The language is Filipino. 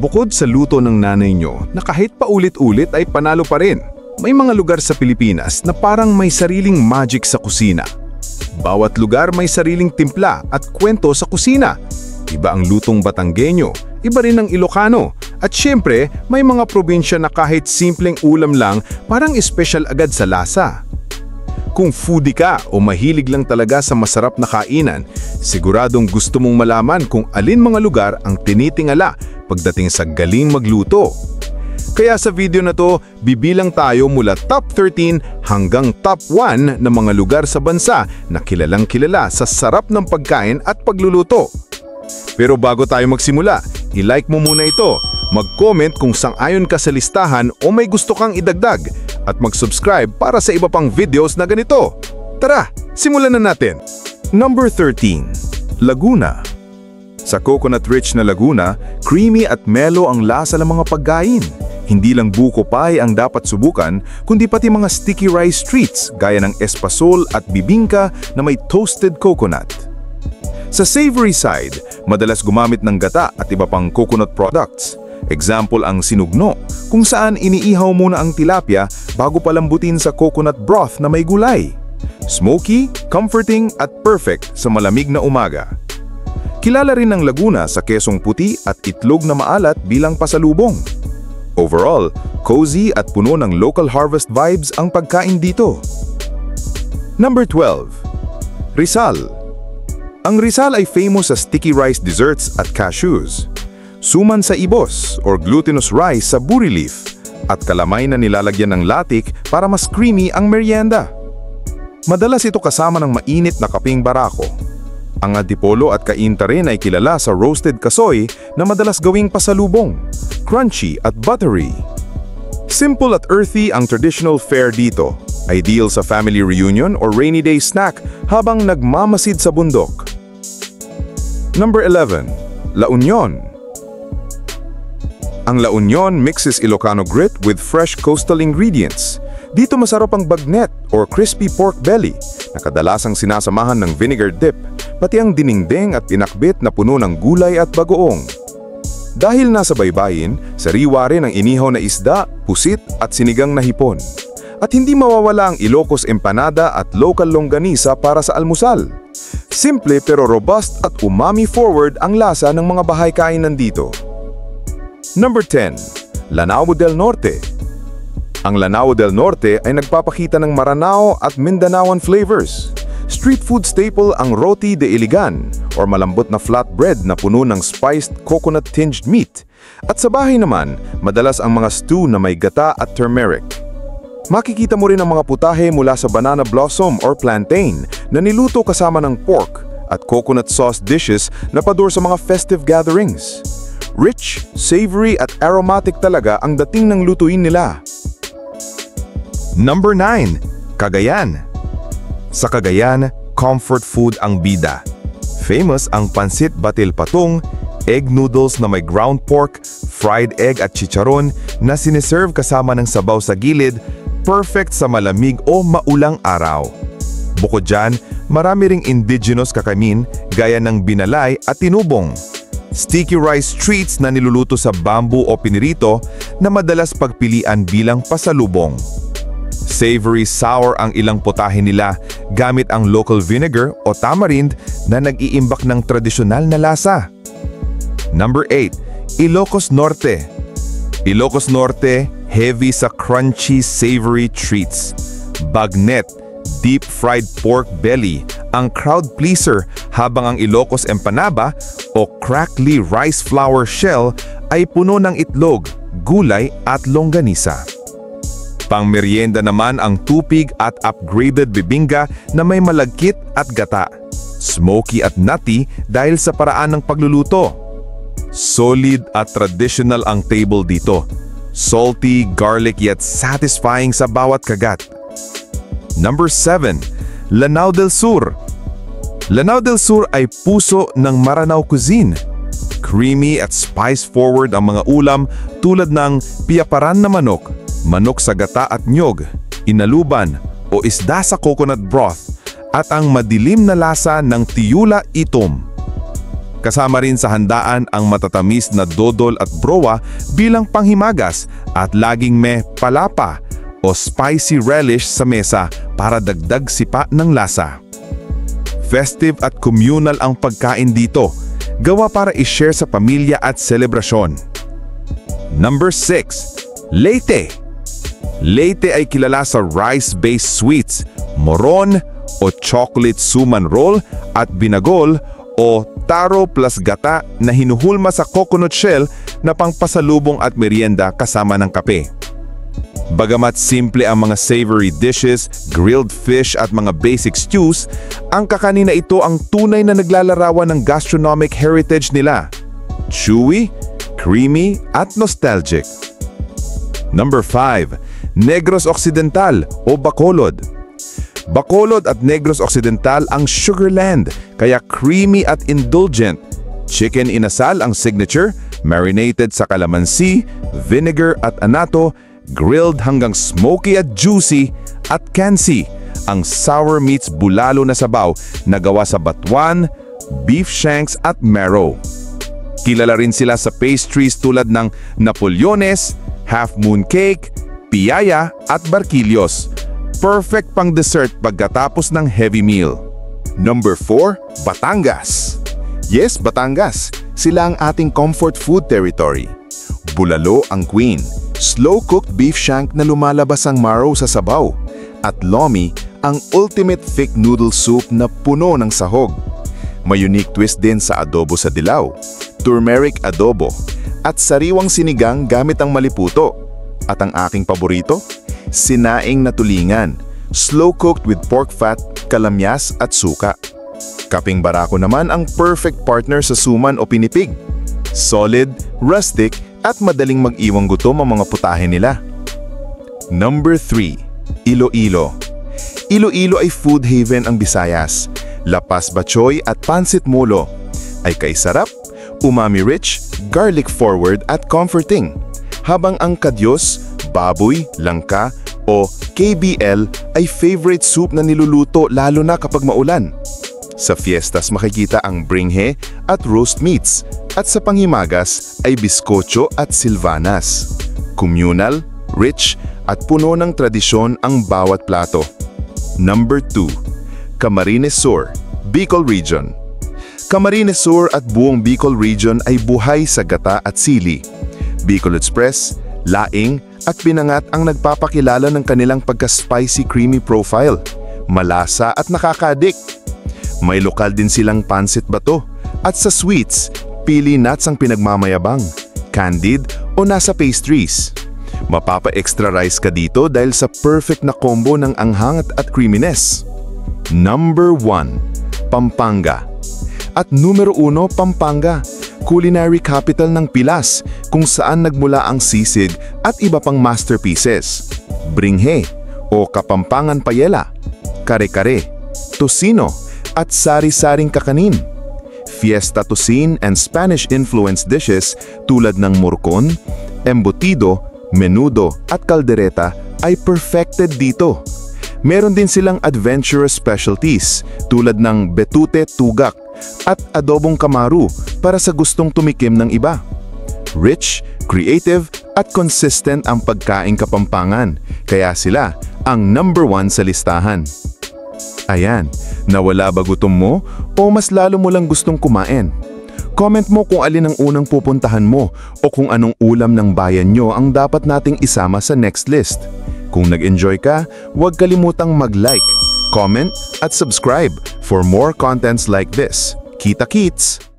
Bukod sa luto ng nanay nyo na kahit paulit-ulit ay panalo pa rin, may mga lugar sa Pilipinas na parang may sariling magic sa kusina. Bawat lugar may sariling timpla at kwento sa kusina. Iba ang lutong Batanggenyo, iba rin ang Ilocano, at syempre may mga probinsya na kahit simpleng ulam lang parang espesyal agad sa lasa. Kung foodie ka o mahilig lang talaga sa masarap na kainan, siguradong gusto mong malaman kung alin mga lugar ang tinitingala pagdating sa galing magluto. Kaya sa video na to, bibilang tayo mula top 13 hanggang top 1 na mga lugar sa bansa na kilalang kilala sa sarap ng pagkain at pagluluto. Pero bago tayo magsimula, i-like mo muna ito, mag-comment kung sang-ayon ka sa listahan o may gusto kang idagdag, at mag-subscribe para sa iba pang videos na ganito. Tara, simulan na natin! Number 13. Laguna. Sa coconut-rich na Laguna, creamy at mellow ang lasa ng mga pagkain. Hindi lang buko pie ang dapat subukan, kundi pati mga sticky rice treats gaya ng espasol at bibingka na may toasted coconut. Sa savory side, madalas gumamit ng gata at iba pang coconut products. Example ang sinugno, kung saan iniihaw muna ang tilapia bago palambutin sa coconut broth na may gulay. Smoky, comforting at perfect sa malamig na umaga. Kilala rin ng Laguna sa kesong puti at itlog na maalat bilang pasalubong. Overall, cozy at puno ng local harvest vibes ang pagkain dito. Number 12. Rizal. Ang Rizal ay famous sa sticky rice desserts at cashews. Suman sa ibos or glutinous rice sa buri leaf at kalamay na nilalagyan ng latik para mas creamy ang merienda. Madalas ito kasama ng mainit na kaping barako. Ang antipolo at kainta rin ay kilala sa roasted kasoy na madalas gawing pasalubong, crunchy at buttery. Simple at earthy ang traditional fare dito, ideal sa family reunion or rainy day snack habang nagmamasid sa bundok. Number 11. La Union. Ang La Union mixes Ilocano grit with fresh coastal ingredients. Dito masarap ang bagnet or crispy pork belly na kadalasang sinasamahan ng vinegar dip, pati ang dinengdeng at pinakbit na puno ng gulay at bagoong. Dahil nasa baybayin, sariwa rin ang inihaw na isda, pusit at sinigang na hipon. At hindi mawawala ang Ilocos empanada at local longganisa para sa almusal. Simple pero robust at umami-forward ang lasa ng mga bahay kainan dito. Number 10. Lanao del Norte. Ang Lanao del Norte ay nagpapakita ng Maranao at Mindanaoan flavors. Street food staple ang roti de Iligan or malambot na flatbread na puno ng spiced coconut-tinged meat. At sa bahay naman, madalas ang mga stew na may gata at turmeric. Makikita mo rin ang mga putahe mula sa banana blossom or plantain na niluto kasama ng pork at coconut sauce dishes na pador sa mga festive gatherings. Rich, savory at aromatic talaga ang dating ng lutuin nila. Number 9. Cagayan. Sa Cagayan, comfort food ang bida. Famous ang pansit batil patong, egg noodles na may ground pork, fried egg at chicharon na siniserve kasama ng sabaw sa gilid, perfect sa malamig o maulang araw. Bukod dyan, marami ring indigenous kakamin gaya ng binalay at tinubong. Sticky rice treats na niluluto sa bamboo o pinirito na madalas pagpilian bilang pasalubong. Savory sour ang ilang putahe nila gamit ang local vinegar o tamarind na nag-iimbak ng tradisyonal na lasa. Number 8. Ilocos Norte. Ilocos Norte, heavy sa crunchy savory treats. Bagnet, deep fried pork belly, ang crowd pleaser, habang ang Ilocos empanada o crackly rice flour shell ay puno ng itlog, gulay at longganisa. Pang-merienda naman ang tupig at upgraded bibingka na may malagkit at gata. Smoky at nutty dahil sa paraan ng pagluluto. Solid at traditional ang table dito. Salty, garlic yet satisfying sa bawat kagat. Number 7. Lanao del Sur. Lanao del Sur ay puso ng Maranao cuisine. Creamy at spice-forward ang mga ulam tulad ng piyaparan na manok, manok sa gata at nyog, inaluban o isda sa coconut broth, at ang madilim na lasa ng tiyula itom. Kasama rin sa handaan ang matatamis na dodol at broa bilang panghimagas at laging may palapa o spicy relish sa mesa para dagdag sipa ng lasa. Festive at communal ang pagkain dito, gawa para i-share sa pamilya at selebrasyon. Number 6. Leyte. Leyte ay kilala sa rice-based sweets, moron o chocolate suman roll at binagol o taro plus gata na hinuhulma sa coconut shell na pangpasalubong at merienda kasama ng kape. Bagamat simple ang mga savory dishes, grilled fish at mga basic stews, ang kakanin na ito ang tunay na naglalarawan ng gastronomic heritage nila. Chewy, creamy at nostalgic. Number 5. Negros Occidental o Bacolod. Bacolod at Negros Occidental ang Sugarland, kaya creamy at indulgent. Chicken inasal ang signature, marinated sa calamansi, vinegar at anato, grilled hanggang smoky at juicy, at kansi, ang sour meats bulalo na sabaw na gawa sa batuan, beef shanks at marrow. Kilala rin sila sa pastries tulad ng Napoleones, half moon cake, piyaya at barquillos. Perfect pang dessert pagkatapos ng heavy meal. Number 4. Batangas. Yes, Batangas. Sila ang ating comfort food territory. Bulalo ang queen. Slow-cooked beef shank na lumalabas ang marrow sa sabaw. At lomi, ang ultimate thick noodle soup na puno ng sahog. May unique twist din sa adobo sa dilaw, turmeric adobo, at sariwang sinigang gamit ang maliputo. At ang aking paborito? Sinaing na tulingan, slow-cooked with pork fat, kalamyas at suka. Kaping barako naman ang perfect partner sa suman o pinipig. Solid, rustic at madaling mag-iwang gutom ang mga putahe nila. Number 3. Iloilo. Iloilo ay food haven ang Visayas. Lapas bachoy at pansit molo ay kaisarap, umami-rich, garlic-forward at comforting. Habang ang kadyos, baboy, langka o KBL ay favorite soup na niluluto lalo na kapag maulan. Sa fiestas makikita ang bringhe at roast meats at sa panghimagas ay biskotso at silvanas. Communal, rich at puno ng tradisyon ang bawat plato. Number 2. Camarines Sur, Bicol Region. Camarines Sur at buong Bicol Region ay buhay sa gata at sili. Bicol Express, laing at pinangat ang nagpapakilala ng kanilang pagka-spicy creamy profile, malasa at nakaka-addict. May lokal din silang pansit bato at sa sweets, pili nuts ang pinagmamayabang, candied o nasa pastries. Mapapa-extra rice ka dito dahil sa perfect na combo ng anghang at creaminess. Number 1. Pampanga. At numero 1, Pampanga. Culinary capital ng Pilas, kung saan nagmula ang sisig at iba pang masterpieces. Bringhe o Kapampangan Payela, kare-kare, tocino at sari-saring kakanin. Fiesta Tocin and Spanish-influenced dishes tulad ng murcon, embutido, menudo at caldereta ay perfected dito. Meron din silang adventurous specialties tulad ng betute tugak at adobong kamaru para sa gustong tumikim ng iba. Rich, creative at consistent ang pagkaing Kapampangan, kaya sila ang number 1 sa listahan. Ayan, nawala ba gutom mo o mas lalo mo lang gustong kumain? Comment mo kung alin ang unang pupuntahan mo o kung anong ulam ng bayan nyo ang dapat nating isama sa next list. Kung nag-enjoy ka, huwag kalimutang mag-like, comment at subscribe for more contents like this. Kita-kits!